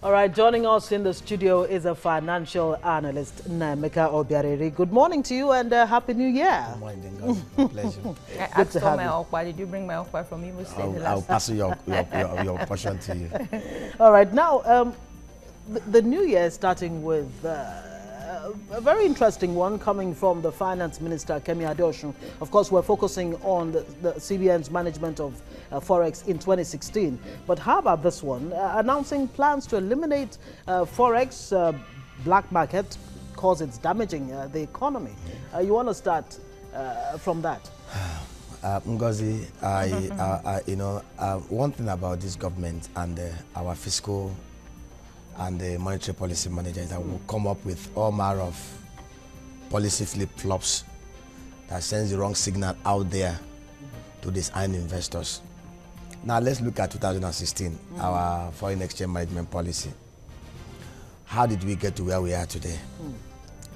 All right, joining us in the studio is a financial analyst, Nnaemeka Obiareri. Good morning to you and Happy New Year. Good morning, guys. My pleasure. I asked for my okpa. Did you bring my okpa from Imo State? I'll pass your portion to you. All right, now, the new year is starting with a very interesting one coming from the Finance Minister, Kemi Adeosun. Of course, we're focusing on the CBN's management of Forex in 2016. But how about this one? Announcing plans to eliminate Forex black market because it's damaging the economy. You want to start from that? Ngozi, one thing about this government and our fiscal and the monetary policy managers that will come up with all manner of policy flip-flops that sends the wrong signal out there to these iron investors. Now let's look at 2016, our foreign exchange management policy. How did we get to where we are today?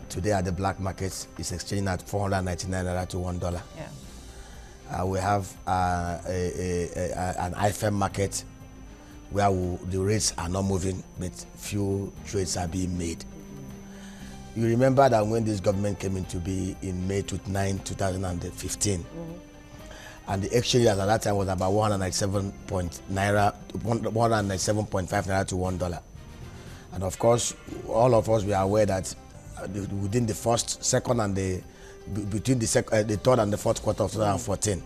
Today at the black markets, it's exchanging at 499 naira to $1. Yeah. We have an IFM market where the rates are not moving, but few trades are being made. You remember that when this government came into being in May 9, 2015, and the exchange rate at that time was about 197.5 naira to $1. And of course, all of us were aware that within the second and between the third and the fourth quarter of 2014,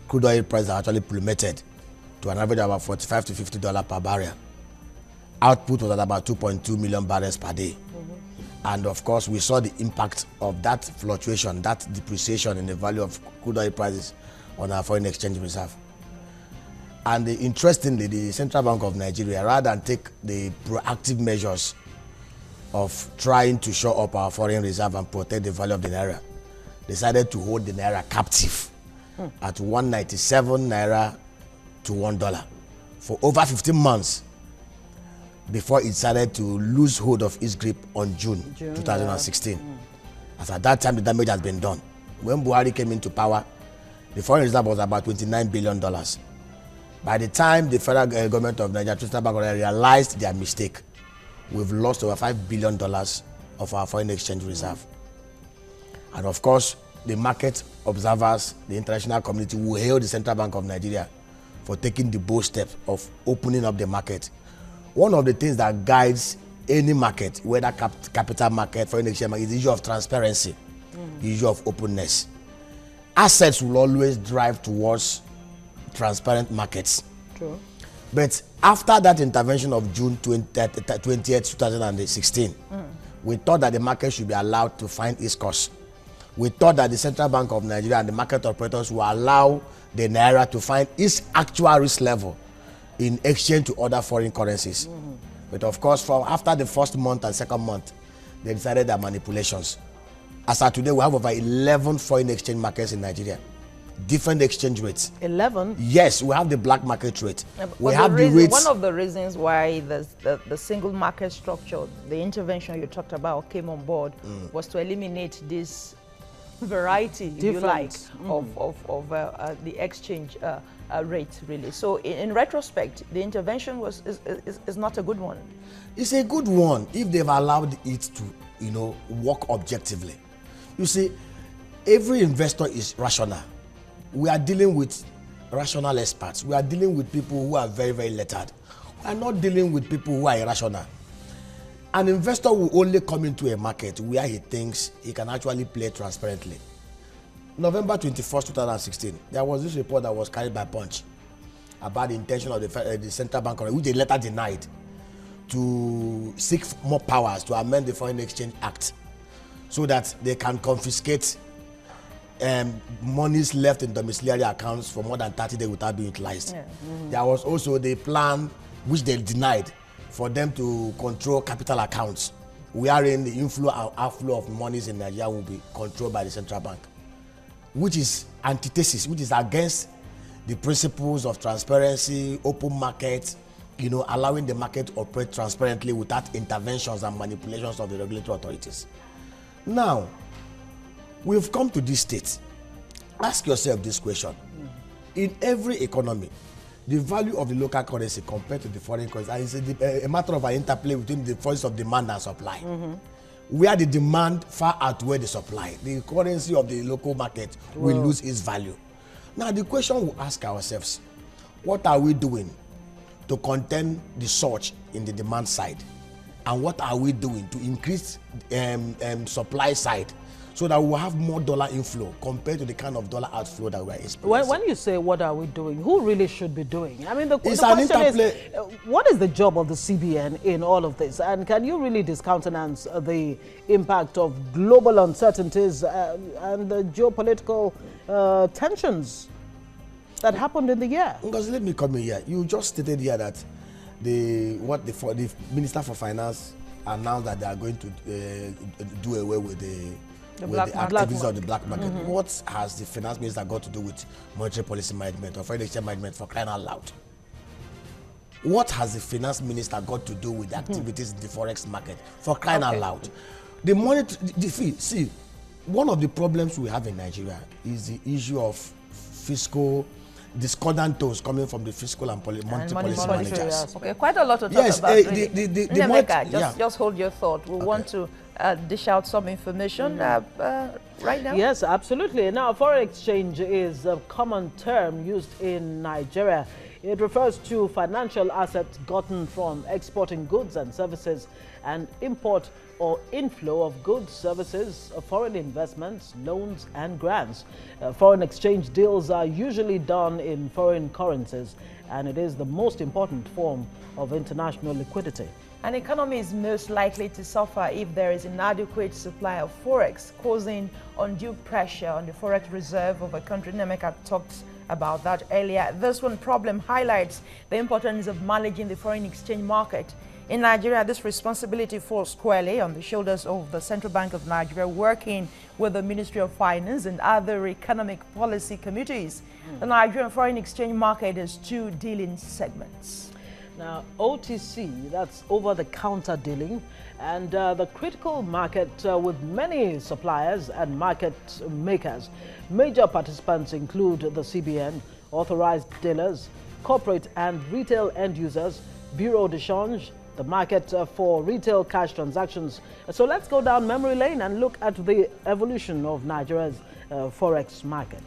crude oil prices actually plummeted to an average of about $45 to $50 per barrel. Output was at about 2.2 million barrels per day. And of course, we saw the impact of that fluctuation, that depreciation in the value of crude oil prices on our foreign exchange reserve. And interestingly, the Central Bank of Nigeria, rather than take the proactive measures of trying to shore up our foreign reserve and protect the value of the naira, decided to hold the naira captive at 197 naira to $1 for over 15 months before it started to lose hold of its grip on June 2016. As at that time, the damage has been done. When Buhari came into power, the foreign reserve was about $29 billion. By the time the federal government of Nigeria, Central Bank of Nigeria, realized their mistake, we've lost over $5 billion of our foreign exchange reserve. And of course, the market observers, the international community will hail the Central Bank of Nigeria for taking the bold step of opening up the market. One of the things that guides any market, whether capital market, foreign exchange market, is the issue of transparency, the issue of openness. Assets will always drive towards transparent markets. True. But after that intervention of June 20th, 2016, we thought that the market should be allowed to find its course. We thought that the Central Bank of Nigeria and the market operators will allow the naira to find its actual risk level in exchange to other foreign currencies. But of course, after the first month and second month, they decided their manipulations. As of today, we have over 11 foreign exchange markets in Nigeria. Different exchange rates. 11? Yes, we have the black market rate. We have the rates. One of the reasons why the single market structure, the intervention you talked about, came on board was to eliminate this variety, if you like, of the exchange rate, really. So in retrospect, the intervention is not a good one. It's a good one if they've allowed it to, work objectively. You see, every investor is rational. We are dealing with rational experts. We are dealing with people who are very, very lettered. We are not dealing with people who are irrational. An investor will only come into a market where he thinks he can actually play transparently. November 21st, 2016, there was this report that was carried by Punch about the intention of the Central Bank, which they later denied, to seek more powers to amend the Foreign Exchange Act so that they can confiscate monies left in domiciliary accounts for more than 30 days without being utilized. There was also the plan, which they denied, for them to control capital accounts, wherein the inflow and outflow of monies in Nigeria will be controlled by the central bank, which is antithesis, which is against the principles of transparency, open market, allowing the market to operate transparently without interventions and manipulations of the regulatory authorities. Now, we've come to this state. Ask yourself this question. In every economy, the value of the local currency compared to the foreign currency is a matter of an interplay between the force of demand and supply. Where the demand far outweighs the supply, the currency of the local market will lose its value. Now the question we ask ourselves, what are we doing to contain the surge in the demand side? And what are we doing to increase supply side so that we will have more dollar inflow compared to the kind of dollar outflow that we are experiencing? When you say what are we doing, who really should be doing? I mean, the It's question an interplay. is, what is the job of the CBN in all of this? And can you really discountenance the impact of global uncertainties and the geopolitical tensions that happened in the year? Because let me come in here. You just stated here that the Minister for Finance announced that they are going to do away with the activities of the black market. What has the Finance Minister got to do with monetary policy management or foreign exchange management, for crying out loud? What has the Finance Minister got to do with the activities in the Forex market, for crying out loud? See, one of the problems we have in Nigeria is the issue of fiscal discordant tones coming from the fiscal and monetary policy managers. Okay, quite a lot to talk about. Nnaemeka, just hold your thought. We want to dish out some information right now. Yes, absolutely. Now, foreign exchange is a common term used in Nigeria. It refers to financial assets gotten from exporting goods and services and import or inflow of goods, services, foreign investments, loans and grants. Foreign exchange deals are usually done in foreign currencies, and it is the most important form of international liquidity. An economy is most likely to suffer if there is inadequate supply of forex, causing undue pressure on the forex reserve of a country. Nnaemeka talked about that earlier. This one problem highlights the importance of managing the foreign exchange market. In Nigeria, this responsibility falls squarely on the shoulders of the Central Bank of Nigeria, working with the Ministry of Finance and other economic policy committees. The Nigerian foreign exchange market has two dealing segments. Now, OTC, that's over-the-counter dealing, and the critical market with many suppliers and market makers. Major participants include the CBN, authorized dealers, corporate and retail end users, bureau de change, the market for retail cash transactions. So let's go down memory lane and look at the evolution of Nigeria's forex market.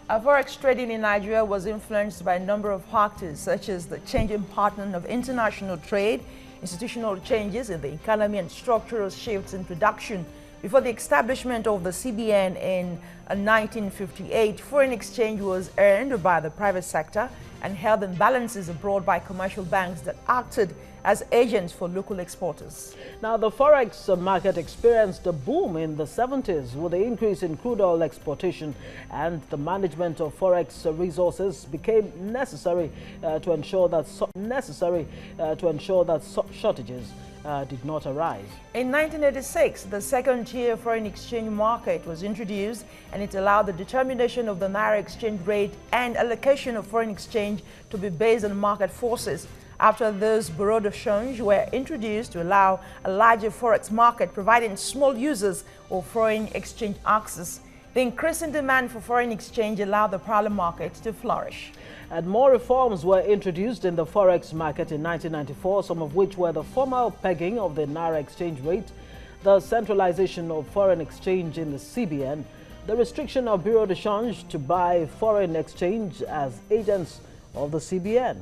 Forex trading in Nigeria was influenced by a number of factors, such as the changing pattern of international trade, institutional changes in the economy, and structural shifts in production. Before the establishment of the CBN in 1958, foreign exchange was earned by the private sector and held in balances abroad by commercial banks that acted as agents for local exporters. Now, the forex market experienced a boom in the 70s with the increase in crude oil exportation, and the management of forex resources became necessary to ensure that shortages did not arise. In 1986, the second-tier foreign exchange market was introduced, and it allowed the determination of the naira exchange rate and allocation of foreign exchange to be based on market forces. After those, bureau de change were introduced to allow a larger forex market, providing small users of foreign exchange access. The increasing demand for foreign exchange allowed the parallel market to flourish. And more reforms were introduced in the forex market in 1994, some of which were the formal pegging of the naira exchange rate, the centralization of foreign exchange in the CBN, the restriction of bureau de change to buy foreign exchange as agents of the CBN.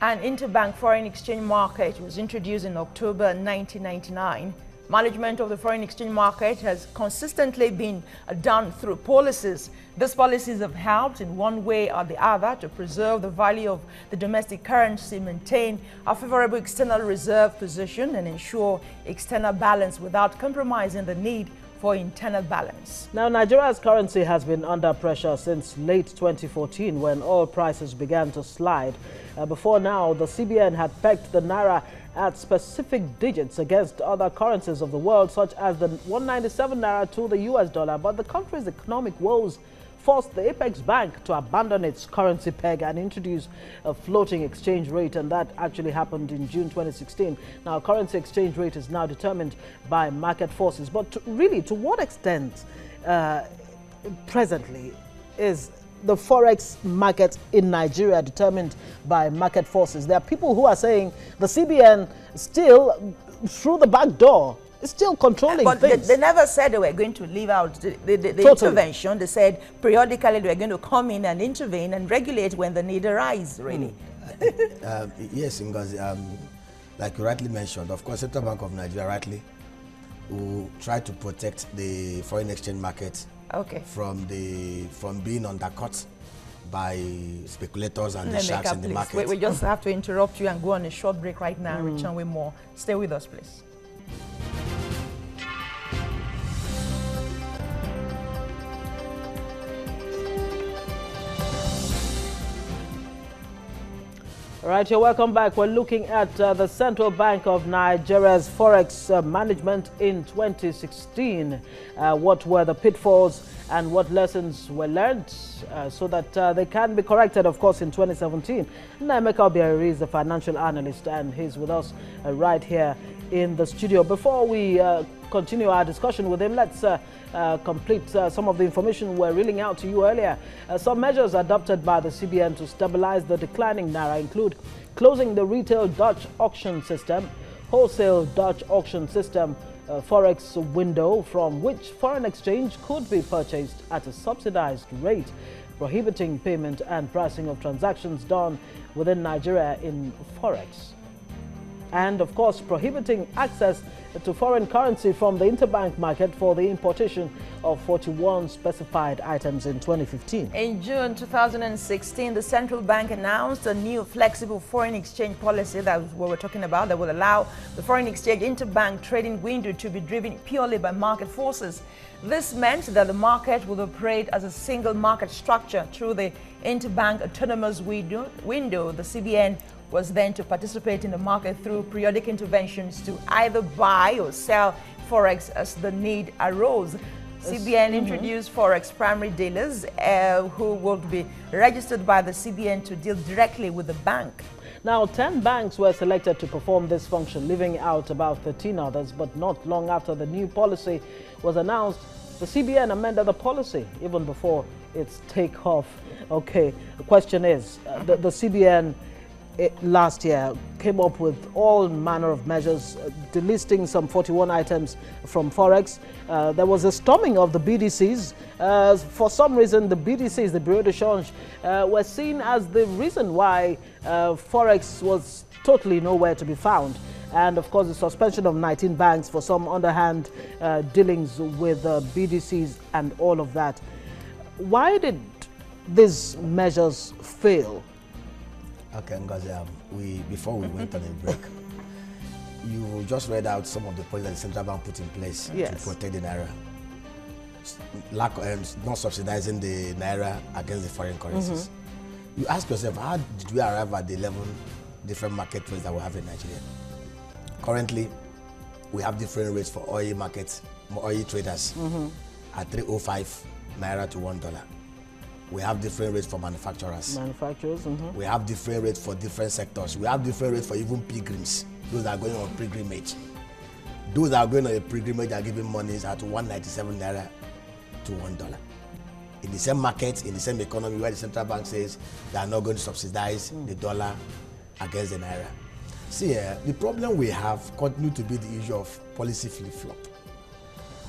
An interbank foreign exchange market was introduced in October 1999. Management of the foreign exchange market has consistently been done through policies. These policies have helped in one way or the other to preserve the value of the domestic currency, maintain a favorable external reserve position, and ensure external balance without compromising the need for internal balance. Now, Nigeria's currency has been under pressure since late 2014 when oil prices began to slide. Before now, the CBN had pegged the naira at specific digits against other currencies of the world, such as the 197 naira to the US dollar. But the country's economic woes forced the Apex Bank to abandon its currency peg and introduce a floating exchange rate, and that actually happened in June 2016. Now, currency exchange rate is now determined by market forces. But really, to what extent presently is the Forex market in Nigeria determined by market forces. There are people who are saying the CBN still, through the back door, is still controlling things. They never said they were going to leave out the intervention. They said periodically they were going to come in and intervene and regulate when the need arises, really. Yes, Ngozi, like you rightly mentioned, of course, Central Bank of Nigeria rightly will try to protect the foreign exchange market from being undercut by speculators and the sharks in the market. We just have to interrupt you and go on a short break right now and return with more. Stay with us, please. All right, you're welcome back. We're looking at the Central Bank of Nigeria's Forex management in 2016. What were the pitfalls and what lessons were learned so that they can be corrected, of course, in 2017. Nnaemeka Obiareri is a financial analyst and he's with us right here in the studio. Before we continue our discussion with him, let's complete some of the information we're reeling out to you earlier. Some measures adopted by the CBN to stabilize the declining naira include closing the retail Dutch auction system, wholesale Dutch auction system, Forex window from which foreign exchange could be purchased at a subsidized rate, prohibiting payment and pricing of transactions done within Nigeria in Forex, and of course prohibiting access to foreign currency from the interbank market for the importation of 41 specified items in 2015. In June 2016, the central bank announced a new flexible foreign exchange policy, that's what we're talking about, that will allow the foreign exchange interbank trading window to be driven purely by market forces. This meant that the market would operate as a single market structure through the interbank autonomous window. The CBN was then to participate in the market through periodic interventions to either buy or sell Forex as the need arose. CBN introduced Forex primary dealers who would be registered by the CBN to deal directly with the bank. Now, 10 banks were selected to perform this function, leaving out about 13 others, but not long after the new policy was announced, the CBN amended the policy even before its takeoff. Okay, the question is, the CBN last year came up with all manner of measures, delisting some 41 items from Forex. There was a storming of the BDCs. For some reason, the BDCs, the Bureau de Change, were seen as the reason why Forex was totally nowhere to be found. And of course, the suspension of 19 banks for some underhand dealings with BDCs and all of that. Why did these measures fail? Okay, Ngozi, before we went on a break, you just read out some of the policies that the central bank put in place to protect the naira. Not subsidizing the naira against the foreign currencies. You ask yourself, how did we arrive at the 11 different market rates that we have in Nigeria? Currently, we have different rates for oil markets, oil traders at 305 naira to $1. We have different rates for manufacturers. We have different rates for different sectors. We have different rates for even pilgrims, those that are going on pilgrimage. Those that are going on a pilgrimage are giving monies at 197 naira to $1. In the same market, in the same economy where the central bank says they are not going to subsidize the dollar against the naira. See, the problem we have continues to be the issue of policy flip-flop.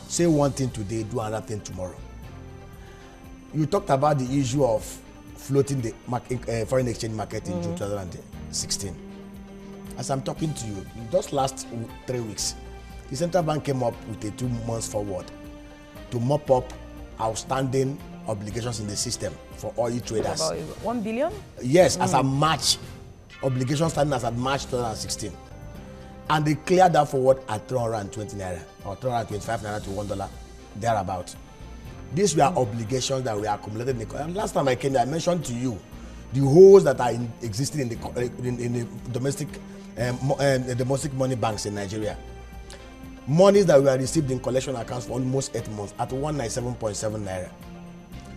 Say one thing today, do another thing tomorrow. You talked about the issue of floating the foreign exchange market in June 2016. As I'm talking to you, in just last 3 weeks, the central bank came up with a 2 months forward to mop up outstanding obligations in the system for oil traders. About 1 billion? Yes, as a March, obligations standing as at March 2016. And they cleared that forward at 320 naira or 325 naira to $1, thereabout. These were obligations that were accumulated in the. And last time I came here, I mentioned to you the holes that are existing in the domestic money banks in Nigeria. Monies that were received in collection accounts for almost 8 months at 197.7 naira.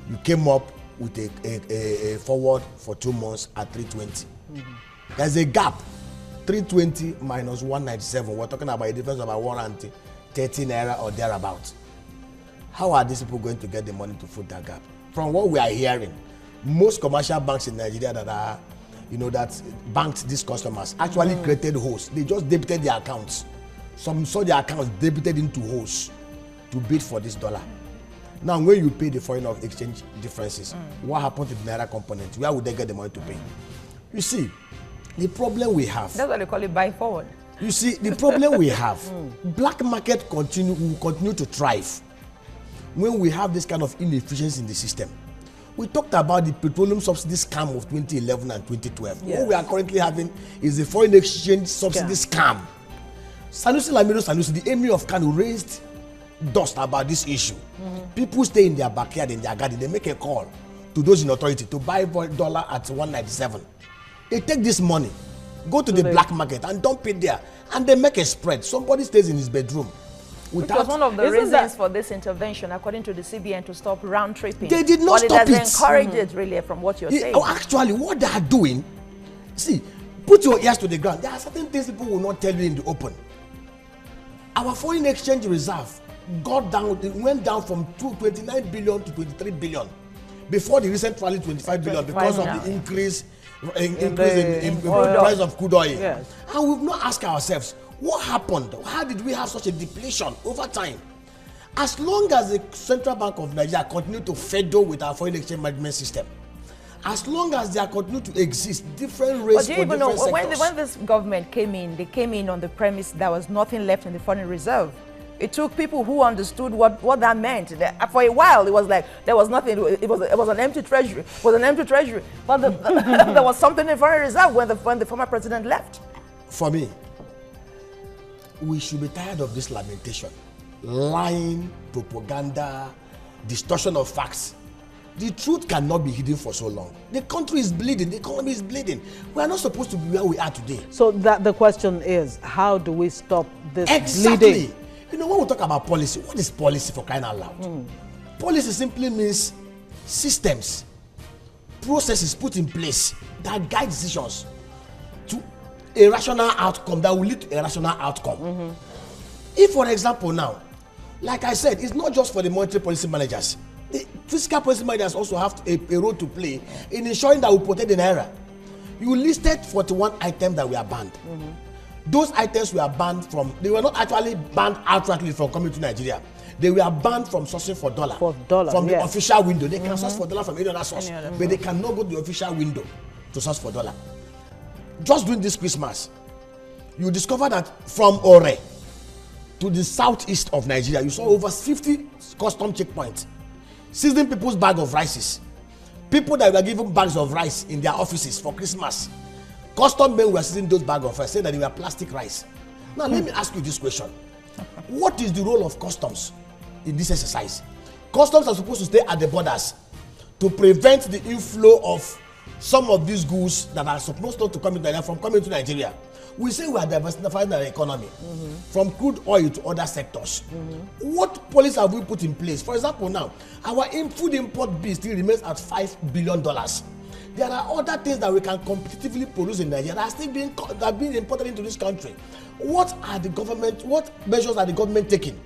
You came up with a forward for 2 months at 320. There's a gap. 320 minus 197. We're talking about a difference of about 130 naira or thereabout. How are these people going to get the money to foot that gap? From what we are hearing, most commercial banks in Nigeria that are, that banked these customers actually created holes. They just debited their accounts. Some saw their accounts debited into holes to bid for this dollar. Now, when you pay the foreign exchange differences, what happened to the Naira component? Where would they get the money to pay? You see, the problem we have. That's what they call it, buy forward. You see, the problem we have, black market will continue to thrive when we have this kind of inefficiency in the system. We talked about the petroleum subsidy scam of 2011 and 2012. Yes. What we are currently having is the foreign exchange subsidy scam. Sanusi Lamido Sanusi, the emir of Kano, raised dust about this issue. People stay in their backyard, in their garden, they make a call to those in authority to buy dollar at 197. They take this money, go to the black market and dump it there, and they make a spread. Somebody stays in his bedroom. Which was one of the reasons for this intervention, according to the CBN, to stop round tripping. They did not stop it. But it has encouraged it, really, from what you're saying. Actually, what they are doing, see, put your ears to the ground. There are certain things people will not tell you in the open. Our foreign exchange reserve went down from 29 billion to 23 billion before the recent rally 25 billion because of the increase in price of crude oil. Yes. And we've not asked ourselves, what happened? How did we have such a depletion over time? As long as the Central Bank of Nigeria continue to fiddle with our foreign exchange management system, as long as they continue to exist, different rates for different sectors. When this government came in, they came in on the premise there was nothing left in the foreign reserve. It took people who understood what that meant. For a while, it was like there was nothing. It was an empty treasury. It was an empty treasury. But there was something in foreign reserve when the former president left. For me, we should be tired of this lamentation, lying, propaganda, distortion of facts. The truth cannot be hidden for so long. The country is bleeding. The economy is bleeding. We are not supposed to be where we are today. So the question is, how do we stop this When bleeding? we talk about policy, what is policy, for crying out loud? Policy simply means systems, processes put in place that guide decisions to a rational outcome that will lead to a rational outcome. If, for example, now, like I said, it's not just for the monetary policy managers. The fiscal policy managers also have a role to play in ensuring that we protect the naira. You listed 41 items that were banned. Those items were banned from, they were not actually banned outrightly from coming to Nigeria. They were banned from sourcing for dollar. From the official window. They can source for dollar from any other source, but they cannot go to the official window to source for dollar. Just during this Christmas, you discover that from Ore to the southeast of Nigeria, you saw over 50 custom checkpoints seizing people's bag of rices. People that were given bags of rice in their offices for Christmas. Custom men were seizing those bags of rice, saying that they were plastic rice. Now, let me ask you this question. What is the role of customs in this exercise? Customs are supposed to stay at the borders to prevent the inflow of some of these goods that are supposed not to come into Nigeria from coming to Nigeria. We say we are diversifying our economy from crude oil to other sectors. What policies have we put in place? For example, now, our food import bill still remains at $5 billion. There are other things that we can competitively produce in Nigeria that are still being imported into this country. What measures are the government taking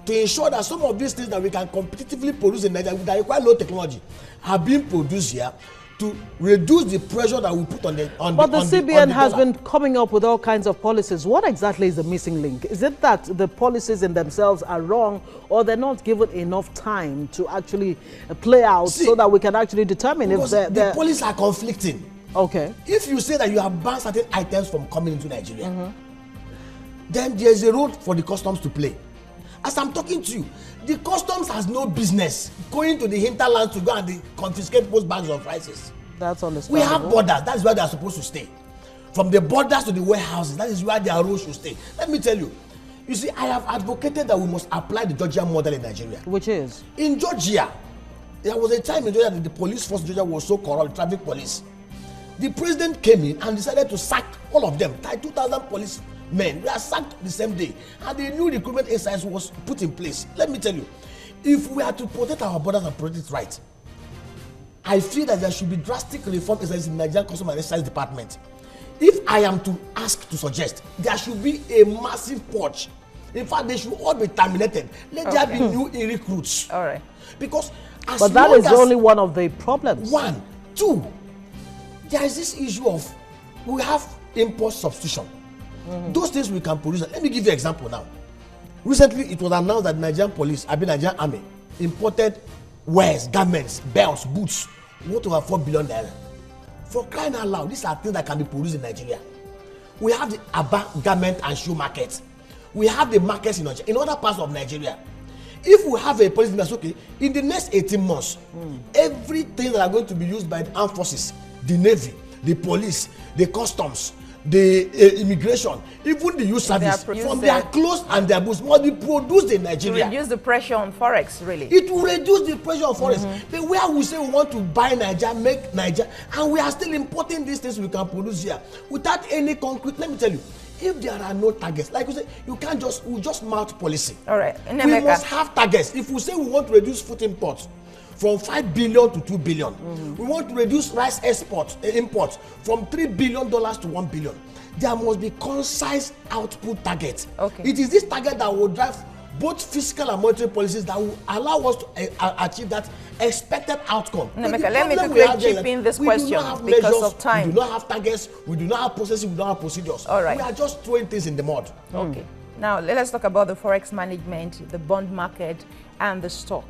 to ensure that some of these things that we can competitively produce in Nigeria that require low technology are being produced here to reduce the pressure that we put on the CBN has been coming up with all kinds of policies. What exactly is the missing link? Is it that the policies in themselves are wrong, or they're not given enough time to actually play out so that we can actually determine if the policies are conflicting? Okay. If you say that you have banned certain items from coming into Nigeria, then there's a role for the customs to play. As I'm talking to you, the customs has no business going to the hinterland to go and confiscate people's bags of rices. That's understandable. We have borders. That's where they are supposed to stay. From the borders to the warehouses, that is where their role should stay. Let me tell you. You see, I have advocated that we must apply the Georgian model in Nigeria. Which is? In Georgia, there was a time in Georgia that the police force in Georgia was so corrupt, the traffic police. The president came in and decided to sack all of them. 2,000 police men were sacked the same day, and the new recruitment exercise was put in place. Let me tell you, if we are to protect our borders and protect it right, I feel that there should be drastic reform in the Nigerian Customs and Excise Department. If I am to suggest, there should be a massive purge. In fact, they should all be terminated. Let there be new recruits. All right. Because but that is only one of the problems. Two, there is this issue of we have import substitution. Those things we can produce. Let me give you an example now. Recently, it was announced that Nigerian police, Nigerian army, imported wares, garments, belts, boots, worth over 4 billion naira. For crying out loud, these are things that can be produced in Nigeria. We have the Aba garment and shoe market. We have the markets in other parts of Nigeria. If we have a policy that's okay, in the next 18 months, everything that are going to be used by the armed forces, the navy, the police, the customs, the immigration, even the youth service, from their clothes and their boots must be produced in Nigeria. To reduce the pressure on Forex, really. It will reduce the pressure on Forex. But where we say we want to buy Nigeria, make Nigeria, and we are still importing these things we can produce here without any concrete. Let me tell you, if there are no targets, like we say, you can't just mouth policy. All right. Nnaemeka. We must have targets. If we say we want to reduce food imports from 5 billion to 2 billion, we want to reduce rice imports from $3 billion to $1 billion. There must be concise output targets. Okay. It is this target that will drive both fiscal and monetary policies that will allow us to achieve that expected outcome. Nnaemeka, let me quickly chip in this question because of time. We do not have targets, we do not have processes, we don't have procedures. All right. We are just throwing things in the mud. Okay. Now, let's talk about the Forex management, the bond market, and the stock.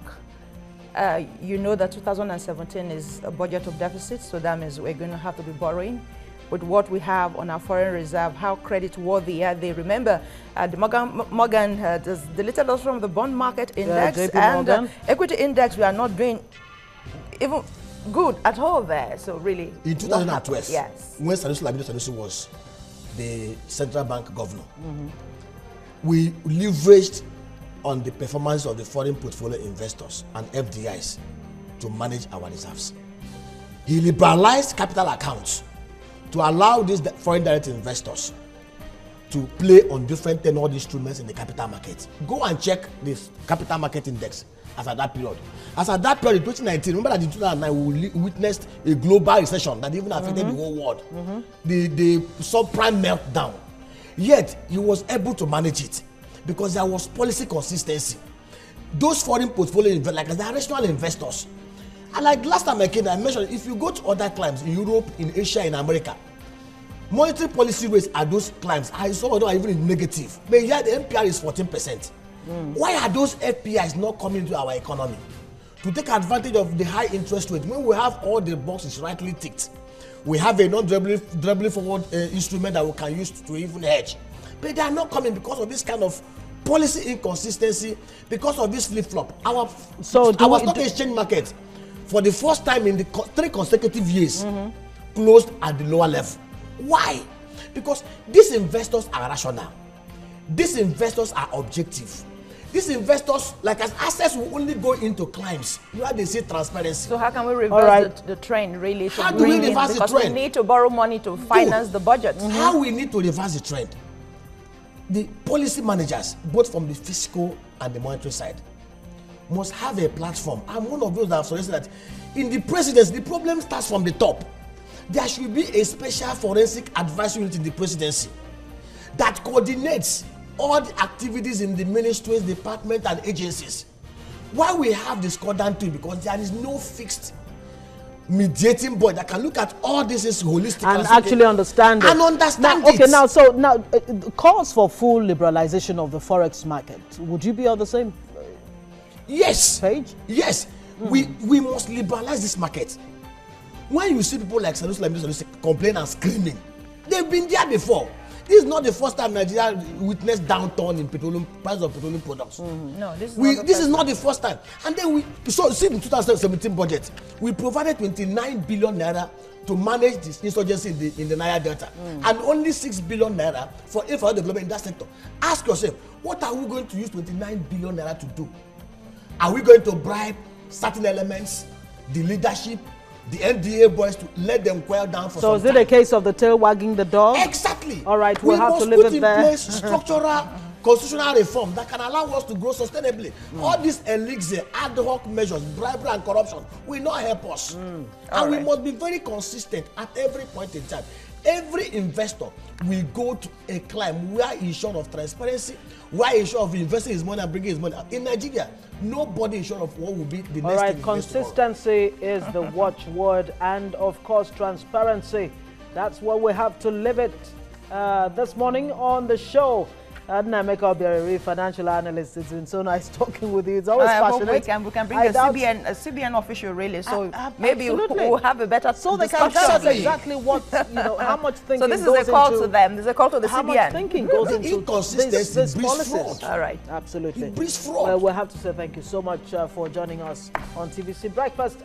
You know that 2017 is a budget of deficit, so that means we're going to have to be borrowing. With what we have on our foreign reserve, how credit-worthy are they? Remember, the Morgan has deleted us from the bond market index and equity index. We are not doing even good at all there. So really, in 2012, yes, when Sanusi was the central bank governor, we leveraged on the performance of the foreign portfolio investors and FDIs to manage our reserves. He liberalized capital accounts to allow these foreign direct investors to play on different tenor instruments in the capital market. Go and check this capital market index as at that period. As at that period, in 2019, remember that in 2009 we witnessed a global recession that even affected the whole world. The subprime meltdown. Yet, he was able to manage it because there was policy consistency. Those foreign portfolio investors, like directional investors, and like last time I mentioned, if you go to other climes in Europe, in Asia, in America, monetary policy rates at those climes, some of them are even in negative. But yet the MPR is 14%. Why are those FPIs not coming into our economy to take advantage of the high interest rate when we have all the boxes rightly ticked? We have a non-dribbling forward instrument that we can use to even hedge. But they are not coming because of this kind of policy inconsistency, because of this flip-flop. Our stock exchange market, for the first time in the 3 consecutive years, closed at the lower level. Why? Because these investors are rational. These investors are objective. These investors, like as assets, will only go into clients where they see transparency. So how can we reverse the trend, really? How do we reverse the trend? Because we need to borrow money to finance the budget. How we need to reverse the trend? The policy managers, both from the fiscal and the monetary side, must have a platform. I'm one of those that have suggested that in the presidency, the problem starts from the top. There should be a special forensic advisory unit in the presidency that coordinates all the activities in the ministries, departments, and agencies. Why we have this discordant tool? Because there is no fixed mediating board that can look at all this is holistic and actually understand it. And understand it. Okay, now, calls for full liberalization of the Forex market. Would you be on the same page? Yes. We must liberalize this market. When you see people like Sanusi complain and screaming, they've been there before. This is not the first time Nigeria witnessed downturn in price of petroleum products. No, this is not the first time. And then see the 2017 budget, we provided 29 billion naira to manage this insurgency in the Niger Delta, and only 6 billion naira for infrastructure development in that sector. Ask yourself, what are we going to use 29 billion naira to do? Are we going to bribe certain elements, the leadership, the NDA boys, to let them quail down for some time? So is it a case of the tail wagging the dog? Exactly. All right, we'll have to leave it there. We must put in place structural constitutional reform that can allow us to grow sustainably. All these elixir, ad hoc measures, bribery and corruption will not help us. And we must be very consistent at every point in time. Every investor will go to a climb where he's sure of transparency, where he's sure of investing his money and bringing his money out. In Nigeria, nobody is sure of what will be the next. All right, thing consistency is the watchword, and of course transparency. That's what we have to live it this morning on the show. Nnaemeka Obiareri, financial analyst. It's been so nice talking with you. It's always passionate. We can bring a CBN official, really. So maybe we'll have a better so they can tell us exactly what, how much thinking. So this is a call to them. This is a call to the how CBN. Much thinking goes into inconsistency this policies. fraud. All right, absolutely. It breeds fraud. We'll have to say thank you so much for joining us on TVC Breakfast.